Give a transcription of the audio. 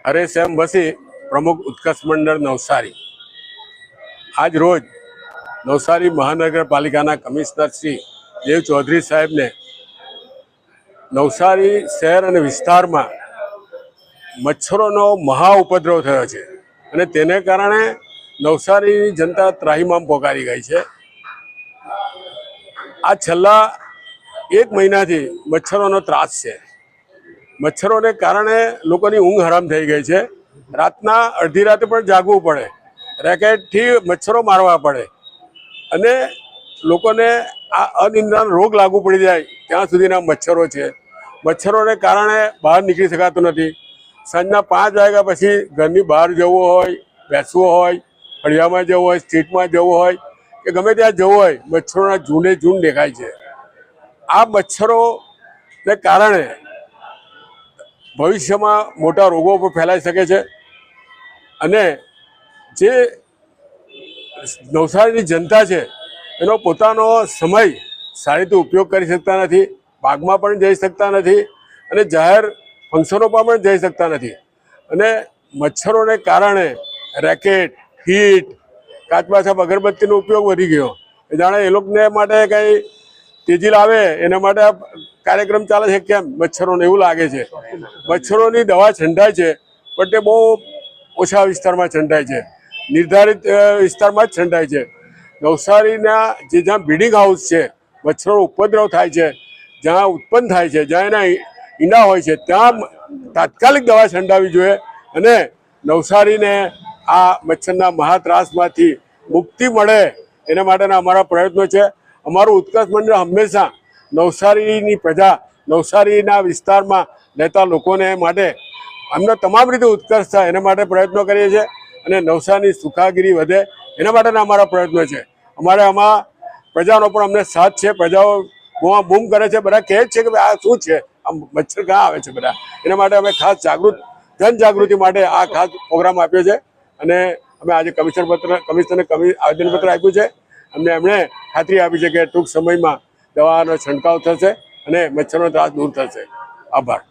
હરેશ એમ બસી, પ્રમુખ ઉત્કર્ષ મંડળ નવસારી। આજ રોજ નવસારી મહાનગરપાલિકાના કમિશનર શ્રી દેવ ચૌધરી સાહેબને નવસારી શહેર અને વિસ્તારમાં મચ્છરોનો મહા ઉપદ્રવ થયો છે અને તેને કારણે નવસારીની જનતા ત્રાહિમામ પોકારી ગઈ છે। આ છેલ્લા 1 મહિનાથી મચ્છરોનો ત્રાસ છે। મચ્છરોને કારણે લોકોની ઊંઘ હરામ થઈ ગઈ છે। રાતના અડધી રાતે પણ જાગવું પડે, રેકેટથી મચ્છરો મારવા પડે અને લોકોને આ અનિદ્રાનો રોગ લાગુ પડી જાય ત્યાં સુધીના મચ્છરો છે। મચ્છરોને કારણે બહાર નીકળી શકાતું નથી। સાંજના 5 વાગ્યા પછી ઘરની બહાર જવું હોય, બેસવું હોય, ફળિયામાં જવું હોય, સ્ટ્રીટમાં જવું હોય કે ગમે ત્યાં જવું હોય, મચ્છરોના ઝૂંડે ઝૂંડ દેખાય છે। આ મચ્છરોને કારણે ભવિષ્યમાં મોટા રોગો પણ ફેલાઈ શકે છે અને જે નવસારીની જનતા છે એનો પોતાનો સમય સારી રીતે ઉપયોગ કરી શકતા નથી, બાગમાં પણ જઈ શકતા નથી અને જાહેર ફંક્શનોમાં પણ જઈ શકતા નથી અને મચ્છરોને કારણે રેકેટ, હીટ, કાચબા સાહેબ અગરબત્તીનો ઉપયોગ વધી ગયો। જાણે એ લોકોને માટે કંઈ તેજી લાવે એના માટે કાર્યક્રમ ચાલે છે કેમ મચ્છરોને એવું લાગે છે। મચ્છરોની દવા છંટાય છે પણ તે બહુ ઓછા વિસ્તારમાં છંટાય છે, નિર્ધારિત વિસ્તારમાં જ છંટાય છે। નવસારીના જ્યાં બ્રીડિંગ હાઉસ છે, મચ્છરો ઉપદ્રવ થાય છે, જ્યાં ઉત્પન્ન થાય છે, જ્યાં એના ઈંડા હોય છે, ત્યાં તાત્કાલિક દવા છંટાવી જોઈએ અને નવસારીને આ મચ્છરના મહાત્રાસમાંથી મુક્તિ મળે એના માટેના અમારા પ્રયત્નો છે। અમારું ઉત્કર્ષ મંડળ હંમેશા નવસારીની પ્રજા, નવસારીના વિસ્તારમાં રહેતા લોકોને માટે અમને તમામ રીતે ઉત્કર્ષ થાય એના માટે પ્રયત્નો કરીએ છીએ અને નવસારીની સુખાગીરી વધે એના માટેના અમારા પ્રયત્નો છે। અમારે આમાં પ્રજાનો પણ અમને સાથ છે। પ્રજાઓ બૂમ કરે છે, બધા કહે છે કે ભાઈ આ શું છે, આ મચ્છર ક્યાં આવે છે બધા, એના માટે અમે ખાસ જનજાગૃતિ માટે આ ખાસ પ્રોગ્રામ આપ્યો છે અને અમે આજે કમિશનરને આવેદનપત્ર આપ્યું છે। એમણે ખાતરી આપી છે કે ટૂંક સમયમાં દવાનો છંટકાવ થશે અને મચ્છરનો ત્રાસ દૂર થશે। આભાર।